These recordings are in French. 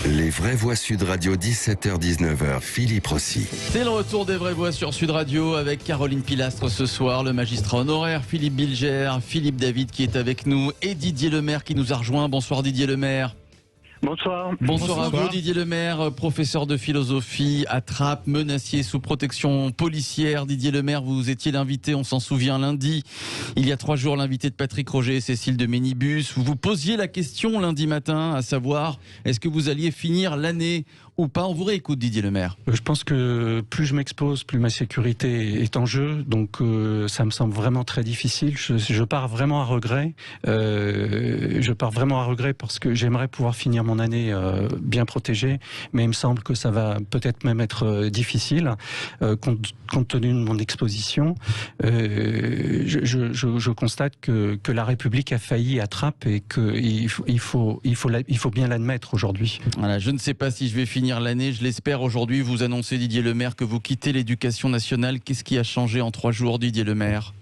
Les vraies voix Sud Radio, 17h-19h, Philippe Rossi. C'est le retour des vraies voix sur Sud Radio avec Caroline Pilastre ce soir, le magistrat honoraire Philippe Bilger, Philippe David qui est avec nous et Didier Lemaire qui nous a rejoint. Bonsoir Didier Lemaire. Bonsoir. Bonsoir à vous Didier Lemaire, professeur de philosophie à Trappes, menacier sous protection policière. Didier Lemaire, vous étiez l'invité, on s'en souvient, lundi, il y a 3 jours, l'invité de Patrick Roger et Cécile de Ménibus. Vous vous posiez la question lundi matin, à savoir, est-ce que vous alliez finir l'année ou pas? On vous réécoute Didier Lemaire. Je pense que plus je m'expose, plus ma sécurité est en jeu. Donc ça me semble vraiment très difficile. Je pars vraiment à regret. Parce que j'aimerais pouvoir finir mon année bien protégée. Mais il me semble que ça va peut-être même être difficile compte tenu de mon exposition. Je constate que la République a failli à Trappes et qu'il faut bien l'admettre aujourd'hui. Voilà, je ne sais pas si je vais finir l'année, je l'espère aujourd'hui. Vous annoncez, Didier Lemaire, que vous quittez l'éducation nationale. Qu'est-ce qui a changé en 3 jours, Didier Lemaire?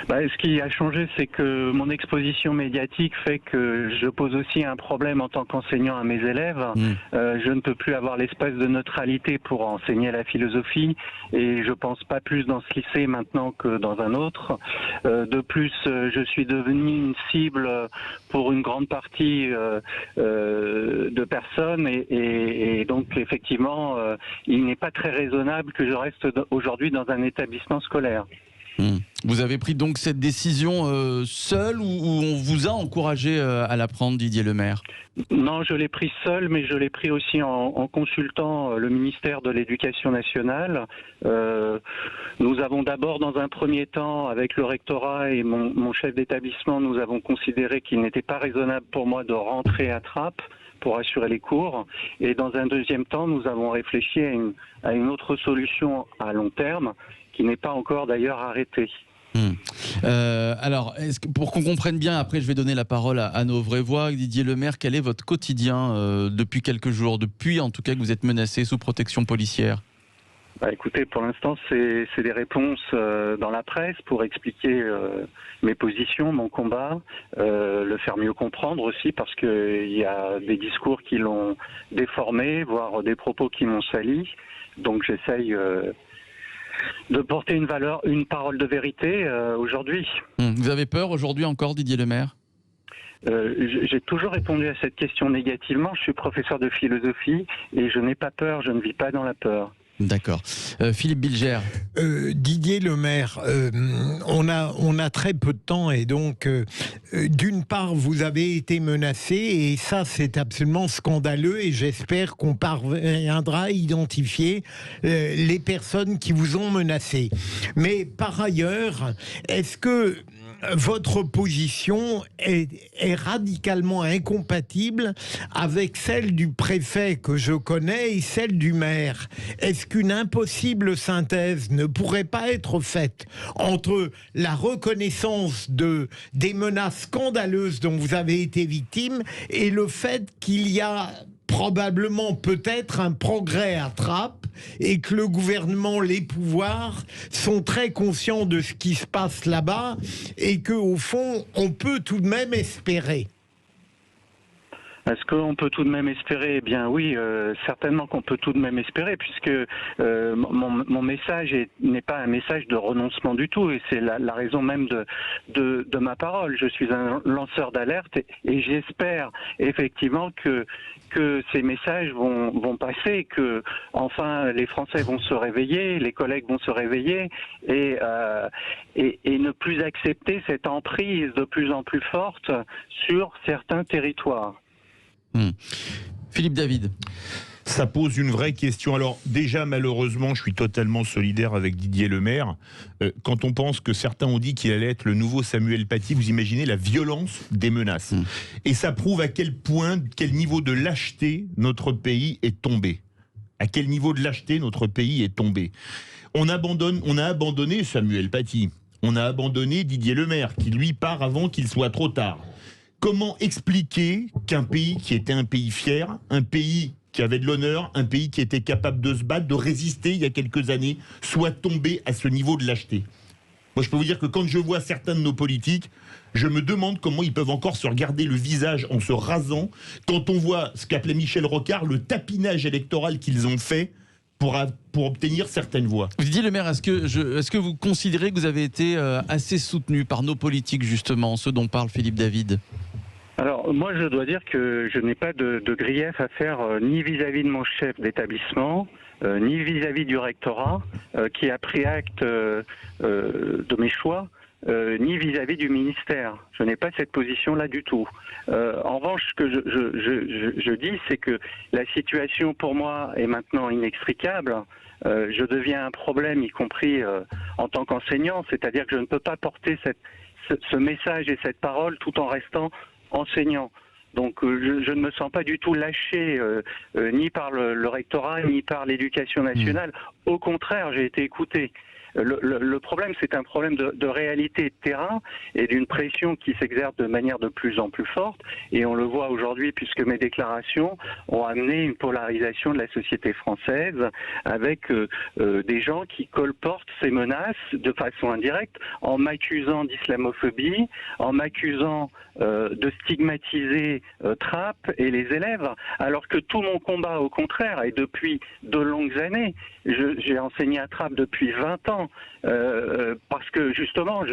Ce qui a changé, c'est que mon exposition médiatique fait que je pose aussi un problème en tant qu'enseignant à mes élèves. Je ne peux plus avoir l'espace de neutralité pour enseigner la philosophie et je pense pas plus dans ce lycée maintenant que dans un autre. De plus, je suis devenu une cible pour une grande partie de personnes et donc effectivement, il n'est pas très raisonnable que je reste aujourd'hui dans un établissement scolaire. Vous avez pris donc cette décision seul ou on vous a encouragé à la prendre, Didier Lemaire? Non, je l'ai pris seul, mais je l'ai pris aussi en consultant le ministère de l'Éducation nationale. Nous avons d'abord, dans un premier temps, avec le rectorat et mon chef d'établissement, nous avons considéré qu'il n'était pas raisonnable pour moi de rentrer à Trappes pour assurer les cours. Et dans un deuxième temps, nous avons réfléchi à une autre solution à long terme, qui n'est pas encore d'ailleurs arrêtée. Alors, pour qu'on comprenne bien, après je vais donner la parole à nos vraies voix. Didier Lemaire, quel est votre quotidien depuis quelques jours, depuis en tout cas que vous êtes menacé sous protection policière? Écoutez, pour l'instant, c'est des réponses dans la presse pour expliquer mes positions, mon combat, le faire mieux comprendre aussi, parce qu'il y a des discours qui l'ont déformé, voire des propos qui m'ont sali. Donc j'essaye de porter une parole de vérité aujourd'hui. Vous avez peur aujourd'hui encore, Didier Lemaire? J'ai toujours répondu à cette question négativement. Je suis professeur de philosophie et je n'ai pas peur, je ne vis pas dans la peur. D'accord. Philippe Bilger. Didier Lemaire, on a très peu de temps et donc d'une part vous avez été menacé et ça c'est absolument scandaleux et j'espère qu'on parviendra à identifier les personnes qui vous ont menacé. Mais par ailleurs, est-ce que votre position est radicalement incompatible avec celle du préfet que je connais et celle du maire? Est-ce qu'une impossible synthèse ne pourrait pas être faite entre la reconnaissance des menaces scandaleuses dont vous avez été victime et le fait qu'il y a probablement peut-être un progrès à Trappes et que le gouvernement, les pouvoirs sont très conscients de ce qui se passe là-bas et qu'au fond, on peut tout de même espérer? Est-ce qu'on peut tout de même espérer? Eh bien oui, certainement qu'on peut tout de même espérer, puisque mon message n'est pas un message de renoncement du tout, et c'est la raison même de ma parole. Je suis un lanceur d'alerte et j'espère effectivement que ces messages vont passer, que enfin les Français vont se réveiller, les collègues vont se réveiller et ne plus accepter cette emprise de plus en plus forte sur certains territoires. Philippe David. Ça pose une vraie question. Alors déjà, malheureusement, je suis totalement solidaire avec Didier Lemaire. Quand on pense que certains ont dit qu'il allait être le nouveau Samuel Paty, vous imaginez la violence des menaces. Et ça prouve à quel niveau de lâcheté notre pays est tombé. À quel niveau de lâcheté notre pays est tombé. On a abandonné Samuel Paty. On a abandonné Didier Lemaire, qui lui part avant qu'il soit trop tard. Comment expliquer qu'un pays qui était un pays fier, un pays qui avait de l'honneur, un pays qui était capable de se battre, de résister il y a quelques années, soit tombé à ce niveau de lâcheté? Moi, je peux vous dire que quand je vois certains de nos politiques, je me demande comment ils peuvent encore se regarder le visage en se rasant quand on voit ce qu'appelait Michel Rocard le tapinage électoral qu'ils ont fait pour obtenir certaines voix. Didier Le Maire, est-ce que vous considérez que vous avez été assez soutenu par nos politiques, justement, ceux dont parle Philippe David ? Alors, moi, je dois dire que je n'ai pas de grief à faire ni vis-à-vis de mon chef d'établissement, ni vis-à-vis du rectorat, qui a pris acte de mes choix, ni vis-à-vis du ministère. Je n'ai pas cette position-là du tout. En revanche, ce que je dis, c'est que la situation, pour moi, est maintenant inextricable. Je deviens un problème, y compris en tant qu'enseignant, c'est-à-dire que je ne peux pas porter ce message et cette parole tout en restant enseignant. Donc je ne me sens pas du tout lâché ni par le rectorat ni par l'éducation nationale. Au contraire, j'ai été écouté. Le problème, c'est un problème de réalité de terrain et d'une pression qui s'exerce de manière de plus en plus forte. Et on le voit aujourd'hui, puisque mes déclarations ont amené une polarisation de la société française avec des gens qui colportent ces menaces de façon indirecte en m'accusant d'islamophobie, en m'accusant de stigmatiser Trappes et les élèves, alors que tout mon combat, au contraire, et depuis de longues années, j'ai enseigné à Trappes depuis 20 ans, parce que justement,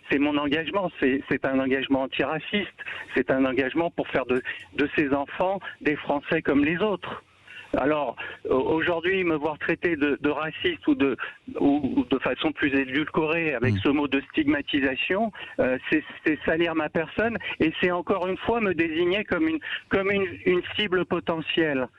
c'est mon engagement, c'est un engagement antiraciste, c'est un engagement pour faire de ces enfants des Français comme les autres. Alors, aujourd'hui, me voir traiter de raciste ou de façon plus édulcorée avec ce mot de stigmatisation, c'est salir ma personne et c'est encore une fois me désigner comme une cible potentielle.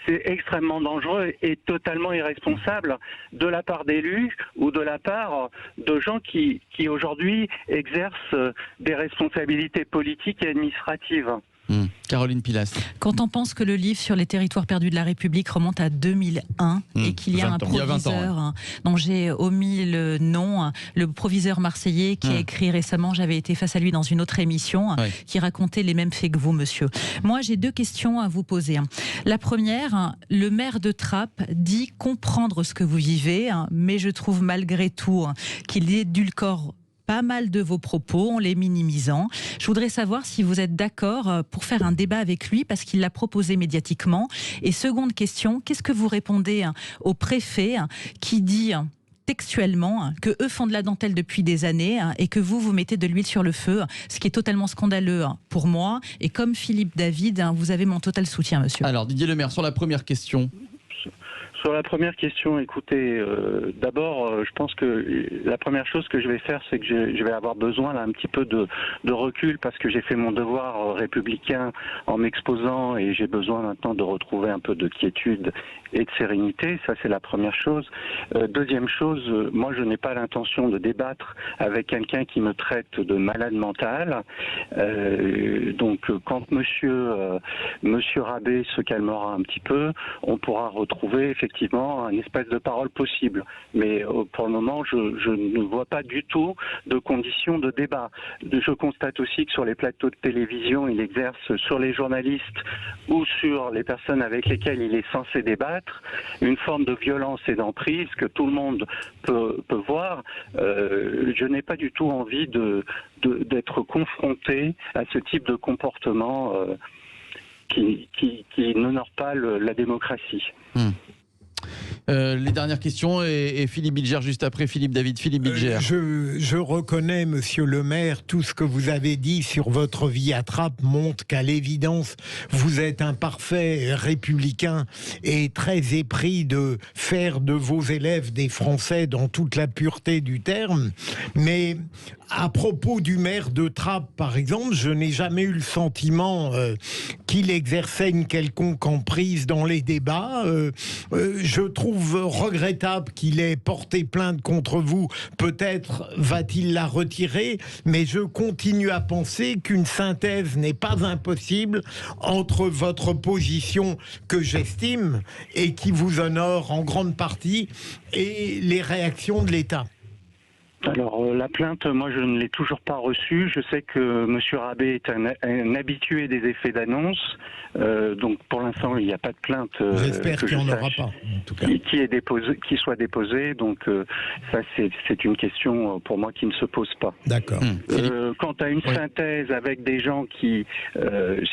C'est extrêmement dangereux et totalement irresponsable de la part d'élus ou de la part de gens qui aujourd'hui exercent des responsabilités politiques et administratives. Caroline Pilas. Quand on pense que le livre sur les territoires perdus de la République remonte à 2001 et qu'il y a un proviseur dont j'ai omis le nom, le proviseur marseillais qui a écrit récemment, j'avais été face à lui dans une autre émission, qui racontait les mêmes faits que vous, monsieur. Moi, j'ai deux questions à vous poser. La première, le maire de Trappes dit comprendre ce que vous vivez, mais je trouve malgré tout qu'il édulcore pas mal de vos propos en les minimisant. Je voudrais savoir si vous êtes d'accord pour faire un débat avec lui parce qu'il l'a proposé médiatiquement. Et seconde question, qu'est-ce que vous répondez au préfet qui dit textuellement que eux font de la dentelle depuis des années et que vous mettez de l'huile sur le feu, ce qui est totalement scandaleux pour moi. Et comme Philippe David, vous avez mon total soutien, monsieur. Alors Didier Le Maire, sur la première question. Sur la première question, écoutez, d'abord, je pense que la première chose que je vais faire, c'est que je vais avoir besoin là un petit peu de recul parce que j'ai fait mon devoir républicain en m'exposant et j'ai besoin maintenant de retrouver un peu de quiétude et de sérénité. Ça, c'est la première chose. Deuxième chose, moi, je n'ai pas l'intention de débattre avec quelqu'un qui me traite de malade mental. Donc, quand Monsieur Rabé se calmera un petit peu, on pourra retrouver effectivement un espace de parole possible. Mais pour le moment, je ne vois pas du tout de conditions de débat. Je constate aussi que sur les plateaux de télévision, il exerce sur les journalistes ou sur les personnes avec lesquelles il est censé débattre une forme de violence et d'emprise que tout le monde peut voir. Je n'ai pas du tout envie d'être confronté à ce type de comportement qui n'honore pas la démocratie. Les dernières questions et Philippe Bilger juste après. Philippe David. Philippe Bilger. Je reconnais, monsieur le maire, tout ce que vous avez dit sur votre vie à Trappes montre qu'à l'évidence, vous êtes un parfait républicain et très épris de faire de vos élèves des Français dans toute la pureté du terme. Mais à propos du maire de Trappes, par exemple, je n'ai jamais eu le sentiment qu'il exerçait une quelconque emprise dans les débats. Je trouve regrettable qu'il ait porté plainte contre vous. Peut-être va-t-il la retirer, mais je continue à penser qu'une synthèse n'est pas impossible entre votre position que j'estime et qui vous honore en grande partie et les réactions de l'État. Alors la plainte, moi je ne l'ai toujours pas reçue. Je sais que Monsieur Rabet est un habitué des effets d'annonce. Donc pour l'instant il n'y a pas de plainte. J'espère qu'il n'y en aura pas, en tout cas. Qui soit déposée. Donc ça c'est une question pour moi qui ne se pose pas. D'accord. Quant à une synthèse avec des gens qui,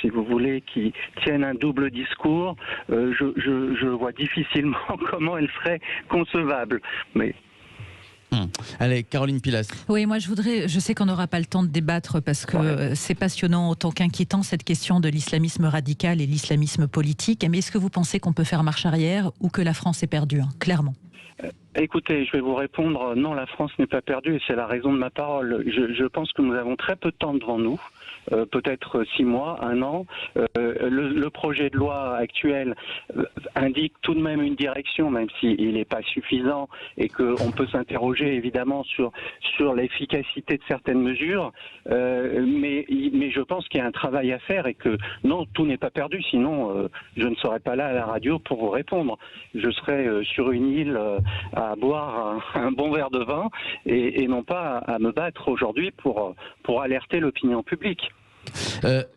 si vous voulez, qui tiennent un double discours, je vois difficilement comment elle serait concevable. Mais Allez, Caroline Pilastre. Oui, moi je sais qu'on n'aura pas le temps de débattre parce que c'est passionnant autant qu'inquiétant cette question de l'islamisme radical et l'islamisme politique. Mais est-ce que vous pensez qu'on peut faire marche arrière ou que la France est perdue, clairement ? Écoutez, je vais vous répondre, non, la France n'est pas perdue et c'est la raison de ma parole. Je pense que nous avons très peu de temps devant nous, peut-être 6 mois, 1 an. Le projet de loi actuel indique tout de même une direction, même s'il n'est pas suffisant et qu'on peut s'interroger évidemment sur l'efficacité de certaines mesures. Mais je pense qu'il y a un travail à faire et que non, tout n'est pas perdu, sinon je ne serais pas là à la radio pour vous répondre. Je serais sur une île à boire un bon verre de vin et non pas à me battre aujourd'hui pour alerter l'opinion publique.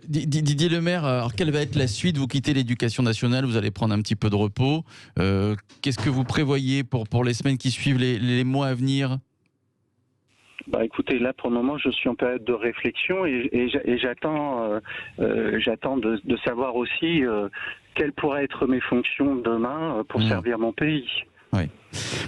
Didier Lemaire, alors quelle va être la suite? Vous quittez l'éducation nationale, vous allez prendre un petit peu de repos. Qu'est-ce que vous prévoyez pour les semaines qui suivent, les mois à venir? Écoutez, là pour le moment je suis en période de réflexion et j'attends de savoir aussi quelles pourraient être mes fonctions demain pour servir mon pays. Oui.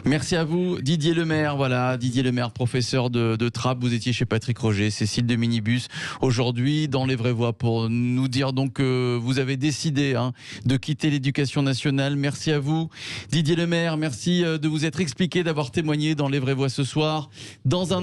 Merci à vous Didier Lemaire. Voilà, Didier Lemaire, professeur de Trappes. Vous étiez chez Patrick Roger, Cécile de Minibus aujourd'hui dans Les Vraies Voix pour nous dire donc que vous avez décidé de quitter l'éducation nationale. Merci à vous Didier Lemaire, merci de vous être expliqué, d'avoir témoigné dans Les Vraies Voix ce soir. Dans un